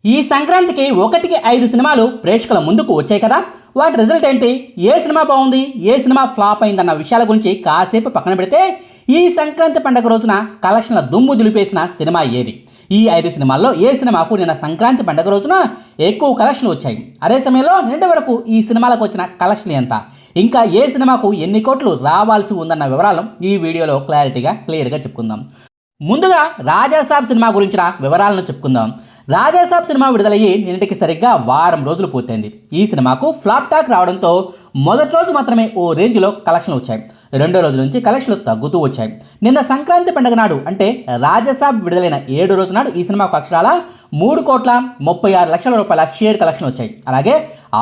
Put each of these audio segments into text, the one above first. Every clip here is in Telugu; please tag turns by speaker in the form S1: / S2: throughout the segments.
S1: ఈ సంక్రాంతికి 1-5 సినిమాలు ప్రేక్షకుల ముందుకు వచ్చాయి కదా. వాటి రిజల్ట్ ఏంటి, ఏ సినిమా బాగుంది, ఏ సినిమా ఫ్లాప్ అయిందన్న విషయాల గురించి కాసేపు పక్కన పెడితే ఈ సంక్రాంతి పండుగ రోజున కలెక్షన్ల దుమ్ము దులిపేసిన సినిమా ఏది? ఈ 5 సినిమాల్లో ఏ సినిమాకు నిన్న సంక్రాంతి పండుగ రోజున ఎక్కువ కలెక్షన్లు వచ్చాయి? అదే సమయంలో నిన్నటి వరకు ఈ సినిమాలకు వచ్చిన కలెక్షన్లు ఎంత? ఇంకా ఏ సినిమాకు ఎన్ని కోట్లు రావాల్సి ఉందన్న వివరాలు ఈ వీడియోలో క్లియర్గా చెప్పుకుందాం. ముందుగా రాజాసాబ్ సినిమా గురించిన వివరాలను చెప్పుకుందాం. రాజాసాబ్ సినిమా విడుదలయ్యి నిన్నటికి సరిగ్గా వారం రోజులు పూర్తయింది. ఈ సినిమాకు ఫ్లాప్ టాక్ రావడంతో మొదటి రోజు మాత్రమే ఓ రేంజ్లో కలెక్షన్లు వచ్చాయి. రెండో రోజు నుంచి కలెక్షన్లు తగ్గుతూ వచ్చాయి. నిన్న సంక్రాంతి పండుగ నాడు అంటే రాజాసాబ్ విడుదలైన 7 రోజు నాడు ఈ సినిమాకు అక్షరాల 3,36,00,000 రూపాయల షేర్ కలెక్షన్ వచ్చాయి. అలాగే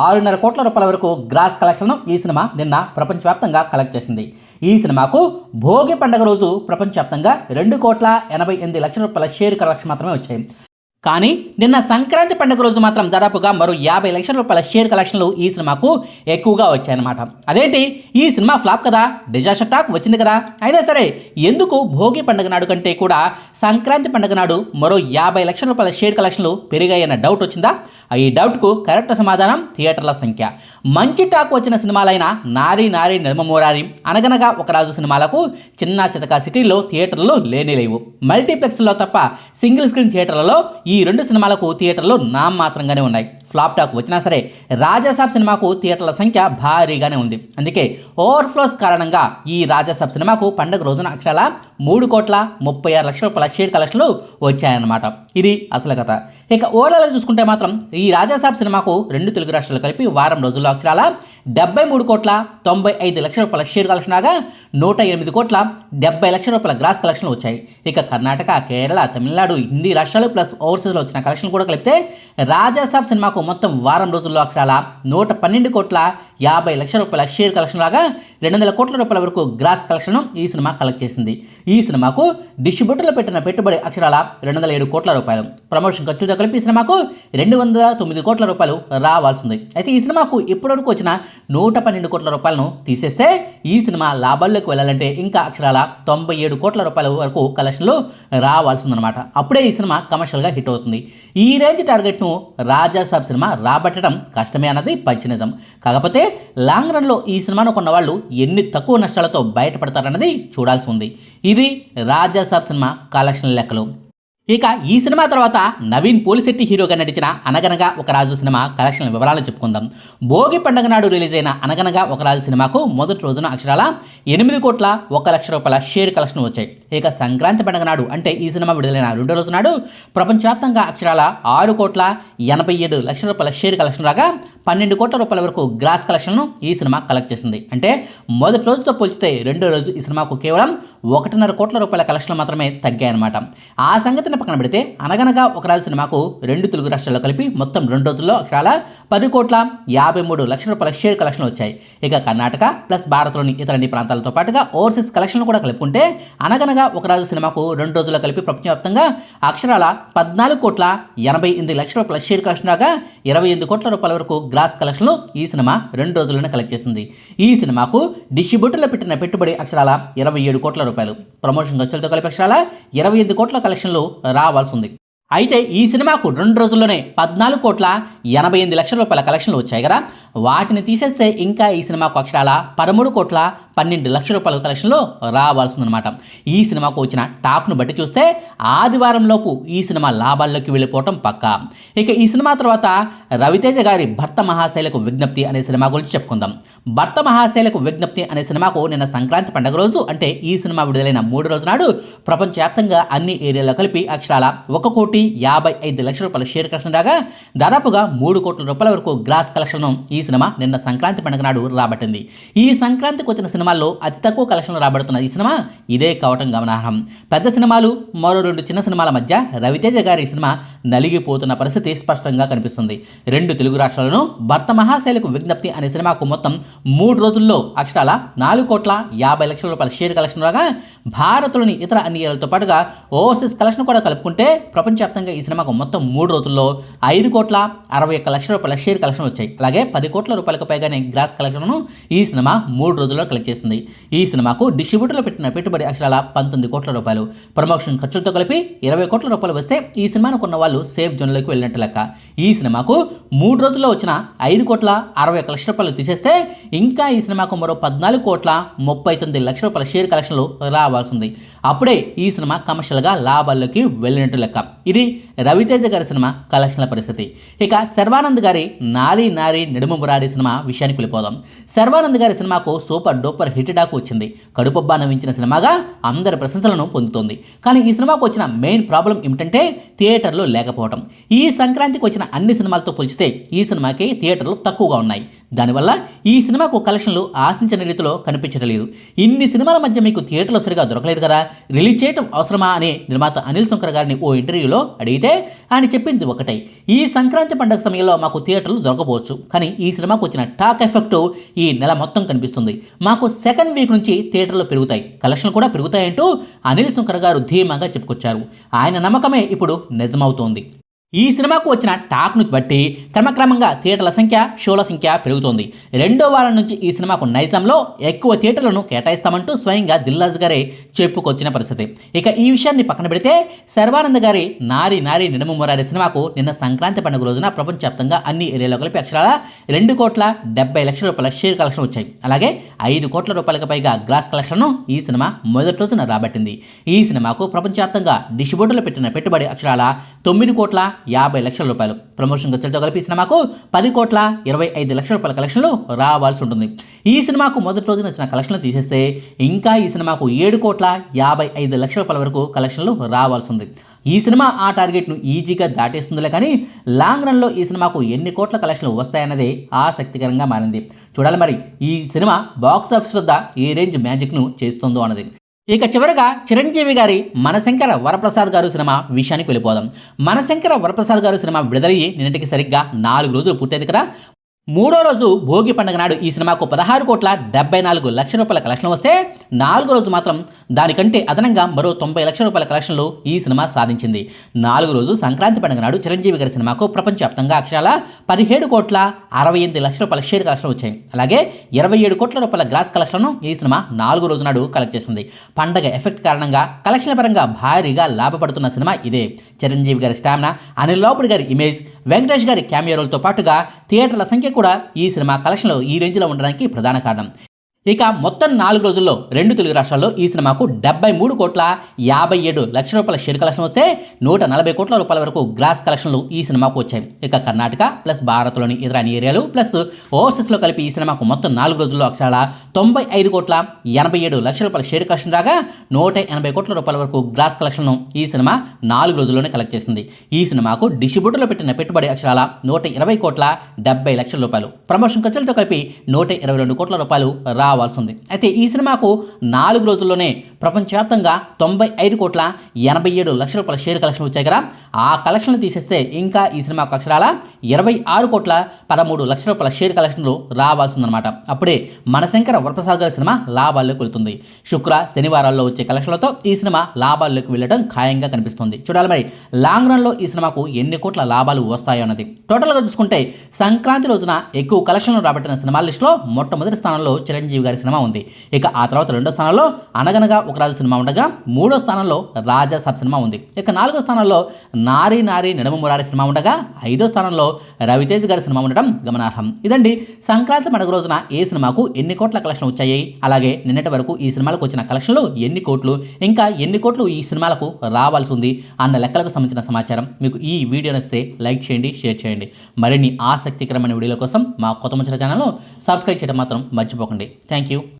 S1: 6.5 కోట్ల రూపాయల వరకు గ్రాస్ కలెక్షన్ను ఈ సినిమా నిన్న ప్రపంచవ్యాప్తంగా కలెక్ట్ చేసింది. ఈ సినిమాకు భోగి పండుగ రోజు ప్రపంచవ్యాప్తంగా 2,88,00,000 రూపాయల షేర్ కలెక్షన్ మాత్రమే వచ్చాయి. కానీ నిన్న సంక్రాంతి పండుగ రోజు మాత్రం దాదాపుగా మరో 50 లక్షల రూపాయల షేర్ కలెక్షన్లు ఈ సినిమాకు ఎక్కువగా వచ్చాయన్నమాట. అదేంటి, ఈ సినిమా ఫ్లాప్ కదా, డిజాస్టర్ టాక్ వచ్చింది కదా, అయినా సరే ఎందుకు భోగి పండుగ నాడు కంటే కూడా సంక్రాంతి పండుగ నాడు మరో 50 లక్షల రూపాయల షేర్ కలెక్షన్లు పెరిగాయన్న డౌట్ వచ్చిందా? ఈ డౌట్కు కరెక్ట్ సమాధానం థియేటర్ల సంఖ్య. మంచి టాక్ వచ్చిన సినిమాలైన నారీ నారీ నడుమమోరారి, అనగనగా ఒక రాజు సినిమాలకు చిన్న చితక సిటీల్లో థియేటర్లు లేనేలేవు. మల్టీప్లెక్స్లో తప్ప సింగిల్ స్క్రీన్ థియేటర్లలో ఈ 2 సినిమాలకు థియేటర్లు నామమాత్రంగానే ఉన్నాయి. ఫ్లాప్ టాక్ వచ్చినా సరే రాజాసాబ్ సినిమాకు థియేటర్ల సంఖ్య భారీగానే ఉంది. అందుకే ఓవర్ఫ్లోస్ కారణంగా ఈ రాజాసాబ్ సినిమాకు పండుగ రోజున అక్షరాల 3,36,00,000 రూపాయల షేర్ కలెక్షన్లు వచ్చాయన్నమాట. ఇది అసలు కథ. ఇక ఓవరాల్గా చూసుకుంటే మాత్రం ఈ రాజాసాబ్ సినిమాకు 2 తెలుగు రాష్ట్రాలు కలిపి వారం రోజుల్లో అక్షరాల 73,95,00,000 రూపాయల షేర్ కలెక్షన్ రాగా 108,70,00,000 రూపాయల గ్రాస్ కలెక్షన్లు వచ్చాయి. ఇక కర్ణాటక, కేరళ, తమిళనాడు, హిందీ రాష్ట్రాలు ప్లస్ ఓవర్సీస్లో వచ్చిన కలెక్షన్ కూడా కలిపితే రాజాసాబ్ సినిమాకు మొత్తం వారం రోజుల్లో అక్షరాల 112,50,00,000 రూపాయల షేర్ కలెక్షన్ రాగా 200 కోట్ల రూపాయల వరకు గ్రాస్ కలెక్షన్ ఈ సినిమా కలెక్ట్ చేసింది. ఈ సినిమాకు డిస్ట్రిబ్యూటర్లు పెట్టిన పెట్టుబడి అక్షరాల 207 కోట్ల రూపాయలు. ప్రమోషన్ ఖర్చుతో కలిపి ఈ సినిమాకు 209 కోట్ల రూపాయలు రావాల్సింది. అయితే ఈ సినిమాకు ఇప్పటివరకు వచ్చిన 112 కోట్ల రూపాయలను తీసేస్తే ఈ సినిమా లాభాల్లోకి వెళ్ళాలంటే ఇంకా అక్షరాల 97 కోట్ల రూపాయల వరకు కలెక్షన్లు రావాల్సిందనమాట. అప్పుడే ఈ సినిమా కమర్షియల్గా హిట్ అవుతుంది. ఈ రేంజ్ టార్గెట్ను రాజాసాబ్ సినిమా రాబట్టడం కష్టమే అన్నది పచ్చి నిజం. కాకపోతే లాంగ్ రన్లో ఈ సినిమాను కొన్న వాళ్ళు ఎన్ని తక్కువ నష్టాలతో బయటపడతారన్నది చూడాల్సి ఉంది. ఇది రాజాసాబ్ సినిమా కలెక్షన్ లెక్కలు. ఇక ఈ సినిమా తర్వాత నవీన్ పోలిశెట్టి హీరోగా నటించిన అనగనగా ఒక రాజు సినిమా కలెక్షన్ వివరాలు చెప్పుకుందాం. భోగి పండుగ నాడు రిలీజ్ అయిన అనగనగా ఒక రాజు సినిమాకు మొదటి రోజున అక్షరాల 8,01,00,000 రూపాయల షేర్ కలెక్షన్ వచ్చాయి. ఇక సంక్రాంతి పండుగ నాడు అంటే ఈ సినిమా విడుదలైన 2వ రోజు నాడు ప్రపంచవ్యాప్తంగా అక్షరాల 6,87,00,000 రూపాయల షేర్ కలెక్షన్ రాగా 12 కోట్ల రూపాయల వరకు గ్రాస్ కలెక్షన్ను ఈ సినిమా కలెక్ట్ చేసింది. అంటే మొదటి రోజుతో పోల్చితే రెండో రోజు ఈ సినిమాకు కేవలం 1.5 కోట్ల రూపాయల కలెక్షన్లు మాత్రమే తగ్గాయన్నమాట. ఆ సంగతిని పక్కన పెడితే అనగనగా ఒక రాజు సినిమాకు 2 తెలుగు రాష్ట్రాల్లో కలిపి మొత్తం 2 రోజుల్లో అక్షరాల 10,53,00,000 రూపాయల షేర్ కలెక్షన్లు వచ్చాయి. ఇక కర్ణాటక ప్లస్ భారత్లోని ఇతర అన్ని ప్రాంతాలతో పాటుగా ఓవర్సీస్ కలెక్షన్లు కూడా కలుపుకుంటే అనగనగా ఒక రాజు సినిమాకు 2 రోజుల్లో కలిపి ప్రపంచవ్యాప్తంగా అక్షరాల 14,88,00,000 రూపాయల షేర్ కలెక్షన్ రాగా 28 కోట్ల రూపాయల వరకు గ్రాస్ కలెక్షన్లు ఈ సినిమా 2 రోజుల్లోనే కలెక్ట్ చేసింది. ఈ సినిమాకు డిస్ట్రిబ్యూటర్లు పెట్టిన పెట్టుబడి అక్షరాల 27 కోట్ల రూపాయలు. ప్రమోషన్ ఖర్చులతో కలిపి అక్షరాల 28 కోట్ల కలెక్షన్లు రావాల్సి ఉంది. అయితే ఈ సినిమాకు 2 రోజుల్లోనే 14,88,00,000 రూపాయల కలెక్షన్లు వచ్చాయి కదా, వాటిని తీసేస్తే ఇంకా ఈ సినిమాకు అక్షరాల 13,12,00,000 రూపాయల కలెక్షన్లు రావాల్సిందనమాట. ఈ సినిమాకు వచ్చిన టాక్ను బట్టి చూస్తే ఆదివారంలోపు ఈ సినిమా లాభాల్లోకి వెళ్ళిపోవటం పక్కా. ఇక ఈ సినిమా తర్వాత రవితేజ గారి భర్త మహాశైలకు విజ్ఞప్తి అనే సినిమా గురించి చెప్పుకుందాం. భర్త మహాశైలకు విజ్ఞప్తి అనే సినిమాకు నిన్న సంక్రాంతి పండుగ రోజు అంటే ఈ సినిమా విడుదలైన 3 రోజు నాడు ప్రపంచవ్యాప్తంగా అన్ని ఏరియాల్లో కలిపి అక్షరాల 1,55,00,000 రూపాయల షేర్ కలెక్షన్ రాగా దాదాపుగా 3 కోట్ల రూపాయల వరకు గ్రాస్ కలెక్షన్ ఈ సినిమా నిన్న సంక్రాంతి పండుగ నాడు రాబట్టింది. ఈ సంక్రాంతికి వచ్చిన సినిమాల్లో అతి తక్కువ కలెక్షన్లు రాబడుతున్న ఈ సినిమా ఇదే కావటం గమనార్హం. పెద్ద సినిమాలు మరో 2 చిన్న సినిమాల మధ్య రవితేజ గారి సినిమా నలిగిపోతున్న పరిస్థితి స్పష్టంగా కనిపిస్తుంది. 2 తెలుగు రాష్ట్రాలను భర్త మహాశైలకు విజ్ఞప్తి అనే సినిమాకు మొత్తం 3 రోజుల్లో అక్షరాల 4,50,00,000 రూపాయల షేర్ కలెక్షన్ రాగా భారత్లోని ఇతర అన్ని ఏళ్లతో పాటుగా ఓవర్సీస్ కలెక్షన్ కూడా కలుపుకుంటే ప్రపంచ ప్రపంచవ్యాప్తంగా ఈ సినిమాకు మొత్తం 3 రోజుల్లో 5,61,00,000 రూపాయల షేర్ కలెక్షన్ వచ్చాయి. అలాగే 10 కోట్ల రూపాయలకు పైగానే గ్రాస్ కలెక్షన్ను ఈ సినిమా 3 రోజుల్లో కలెక్ట్ చేసింది. ఈ సినిమాకు డిస్ట్రిబ్యూటర్లు పెట్టిన పెట్టుబడి అక్షరాల 19 కోట్ల రూపాయలు. ప్రమోషన్ ఖర్చులతో కలిపి 20 కోట్ల రూపాయలు వస్తే ఈ సినిమాను కొన్న వాళ్ళు సేఫ్ జోన్లోకి వెళ్ళినట్టు లెక్క. ఈ సినిమాకు 3 రోజుల్లో వచ్చిన 5,61,00,000 రూపాయలు తీసేస్తే ఇంకా ఈ సినిమాకు మరో 14,39,00,000 రూపాయల షేర్ కలెక్షన్లు రావాల్సింది. అప్పుడే ఈ సినిమా కమర్షియల్గా లాభాల్లోకి వెళ్ళినట్టు లెక్క. ఇది రవితేజ గారి సినిమా కలెక్షన్ల పరిస్థితి. ఇక శర్వానంద్ గారి నారీ నారీ నడుము మురారి సినిమా విషయానికి వెళ్ళిపోదాం. శర్వానంద్ గారి సినిమాకు సూపర్ డూపర్ హిట్ టాక్ వచ్చింది. కడుపబ్బా నవ్వించిన సినిమాగా అందరి ప్రశంసలను పొందుతోంది. కానీ ఈ సినిమాకు వచ్చిన మెయిన్ ప్రాబ్లం ఏమిటంటే థియేటర్లు లేకపోవడం. ఈ సంక్రాంతికి వచ్చిన అన్ని సినిమాలతో పోల్చితే ఈ సినిమాకి థియేటర్లు తక్కువగా ఉన్నాయి. దానివల్ల ఈ సినిమాకు కలెక్షన్లు ఆశించిన రీతిలో కనిపించడం లేదు. ఇన్ని సినిమాల మధ్య మీకు థియేటర్లో సరిగా దొరకలేదు కదా, రిలీజ్ చేయడం అవసరమా అని నిర్మాత అనిల్ శంకర్ గారిని ఓ ఇంటర్వ్యూలో అడిగితే ఆయన చెప్పింది ఒకటే, ఈ సంక్రాంతి పండుగ సమయంలో మాకు థియేటర్లు దొరకపోవచ్చు, కానీ ఈ సినిమాకు వచ్చిన టాక్ ఎఫెక్ట్ ఈ నెల మొత్తం కనిపిస్తుంది. మాకు సెకండ్ వీక్ నుంచి థియేటర్లు పెరుగుతాయి, కలెక్షన్లు కూడా పెరుగుతాయంటూ అనిల్ శంకర్ గారు ధీమాగా చెప్పుకొచ్చారు. ఆయన నమ్మకమే ఇప్పుడు నిజమవుతోంది. ఈ సినిమాకు వచ్చిన టాక్ను బట్టి క్రమక్రమంగా థియేటర్ల సంఖ్య, షోల సంఖ్య పెరుగుతోంది. 2వ వారం నుంచి ఈ సినిమాకు నైజాంలో ఎక్కువ థియేటర్లను కేటాయిస్తామంటూ స్వయంగా దిల్రాజు గారే చెప్పుకొచ్చిన పరిస్థితి. ఇక ఈ విషయాన్ని పక్కన పెడితే శర్వానంద్ గారి నారీ నారీ నడుము మురారి సినిమాకు నిన్న సంక్రాంతి పండుగ రోజున ప్రపంచవ్యాప్తంగా అన్ని ఏరియాలో కలిపి అక్షరాల 2,70,00,000 రూపాయల షేర్ కలెక్షన్ వచ్చాయి. అలాగే 5 కోట్ల రూపాయలకు పైగా గ్రాస్ కలెక్షన్ను ఈ సినిమా మొదటి రోజున రాబట్టింది. ఈ సినిమాకు ప్రపంచవ్యాప్తంగా డిస్ట్రిబ్యూటర్లు పెట్టిన పెట్టుబడి అక్షరాల 9,50,00,000 రూపాయలు. ప్రమోషన్ ఖర్చులతో కలిపి సినిమాకు 10,25,00,000 రూపాయల కలెక్షన్లు రావాల్సి ఉంటుంది. ఈ సినిమాకు మొదటి రోజున వచ్చిన కలెక్షన్లు తీసేస్తే ఇంకా ఈ సినిమాకు 7,55,00,000 రూపాయల వరకు కలెక్షన్లు రావాల్సి ఉంది. ఈ సినిమా ఆ టార్గెట్ను ఈజీగా దాటేస్తుందిలే, కానీ లాంగ్ రన్లో ఈ సినిమాకు ఎన్ని కోట్ల కలెక్షన్లు వస్తాయన్నదే ఆసక్తికరంగా మారింది. చూడాలి మరి ఈ సినిమా బాక్సాఫీస్ వద్ద ఏ రేంజ్ మ్యాజిక్ను చేస్తుందో అన్నది. ఇక చివరగా చిరంజీవి గారి మనశంకర వరప్రసాద్ గారు సినిమా విషయానికి వెళ్ళిపోదాం. మనశంకర వరప్రసాద్ గారు సినిమా విడుదలయ్యి నిన్నటికి సరిగ్గా 4 రోజులు పూర్తయింది కదా. 3వ రోజు భోగి పండుగ నాడు ఈ సినిమాకు 16,74,00,000 రూపాయల కలెక్షన్ వస్తే 4వ రోజు మాత్రం దానికంటే అదనంగా మరో 90,00,000 రూపాయల కలెక్షన్లు ఈ సినిమా సాధించింది. 4వ రోజు సంక్రాంతి పండుగ నాడు చిరంజీవి గారి సినిమాకు ప్రపంచవ్యాప్తంగా అక్షరాల 17,68,00,000 రూపాయల షేర్ కలెక్షన్ వచ్చాయి. అలాగే 27 కోట్ల రూపాయల గ్రాస్ కలెక్షన్ను ఈ సినిమా 4వ రోజు నాడు కలెక్ట్ చేసింది. పండగ ఎఫెక్ట్ కారణంగా కలెక్షన్ల పరంగా భారీగా లాభపడుతున్న సినిమా ఇదే. చిరంజీవి గారి స్టామినా, అనిల్ రావుపూడి గారి ఇమేజ్, వెంకటేష్ గారి క్యామియో రోల్తో పాటుగా థియేటర్ల సంఖ్య కూడా ఈ సినిమా కలెక్షన్లు ఈ రేంజ్లో ఉండడానికి ప్రధాన కారణం. ఇక మొత్తం 4 రోజుల్లో 2 తెలుగు రాష్ట్రాల్లో ఈ సినిమాకు 73,57,00,000 రూపాయల షేర్ కలెక్షన్ వస్తే 140 కోట్ల రూపాయల వరకు గ్రాస్ కలెక్షన్లు ఈ సినిమాకు వచ్చాయి. ఇక కర్ణాటక ప్లస్ భారత్లోని ఇతర అన్ని ఏరియాలు ప్లస్ ఓవర్సీస్లో కలిపి ఈ సినిమాకు మొత్తం 4 రోజుల్లో అక్షరాల 95,87,00,000 రూపాయల షేర్ కలెక్షన్ రాగా 180 కోట్ల రూపాయల వరకు గ్రాస్ కలెక్షన్ను ఈ సినిమా 4 రోజుల్లోనే కలెక్ట్ చేసింది. ఈ సినిమాకు డిస్ట్రిబ్యూటర్లు పెట్టిన పెట్టుబడి అక్షరాల 120,70,00,000 రూపాయలు. ప్రమోషన్ ఖర్చులతో కలిపి 122 కోట్ల రూపాయలు రావాల్సి ఉంది. అయితే ఈ సినిమాకు 4 రోజుల్లోనే ప్రపంచవ్యాప్తంగా 95,87,00,000 రూపాయల షేర్ కలెక్షన్ వచ్చాయి కదా. ఆ కలెక్షన్లు తీసేస్తే ఇంకా ఈ సినిమాకు అక్షరాల 26,13,00,000 రూపాయల షేర్ కలెక్షన్లు రావాల్సిందనమాట. అప్పుడే మనశంకర వరప్రసాద్ గారి సినిమా లాభాల్లోకి వెళ్తుంది. శుక్ర శనివారాల్లో వచ్చే కలెక్షన్లతో ఈ సినిమా లాభాల్లోకి వెళ్ళడం ఖాయంగా కనిపిస్తుంది. చూడాలి మరి లాంగ్ రన్లో ఈ సినిమాకు ఎన్ని కోట్ల లాభాలు వస్తాయో అన్నది. టోటల్గా చూసుకుంటే సంక్రాంతి రోజున ఎక్కువ కలెక్షన్లు రాబట్టిన సినిమాల లిస్టులో మొట్టమొదటి స్థానంలో చిరంజీవి గారి సినిమా ఉంది. ఇక ఆ తర్వాత 2వ స్థానంలో అనగనగా ఒక రాజు సినిమా ఉండగా 3వ స్థానంలో రాజా సాబ్ సినిమా ఉంది. ఇక 4వ స్థానంలో నారీ నారీ నడుము మురారి సినిమా ఉండగా 5వ స్థానంలో రవితేజ్ గారి సినిమా ఉండడం గమనార్హం. ఇదండి సంక్రాంతి పండుగ రోజున ఏ సినిమాకు ఎన్ని కోట్ల కలెక్షన్ వచ్చాయి, అలాగే నిన్నటి వరకు ఈ సినిమాలకు వచ్చిన కలెక్షన్లు ఎన్ని కోట్లు, ఇంకా ఎన్ని కోట్లు ఈ సినిమాలకు రావాల్సి ఉంది అన్న లెక్కలకు సంబంధించిన సమాచారం. మీకు ఈ వీడియో నచ్చితే లైక్ చేయండి, షేర్ చేయండి. మరిన్ని ఆసక్తికరమైన వీడియోల కోసం మా కొత్త ముచ్చట ఛానల్ను సబ్స్క్రైబ్ చేయడం మాత్రం మర్చిపోకండి. Thank you.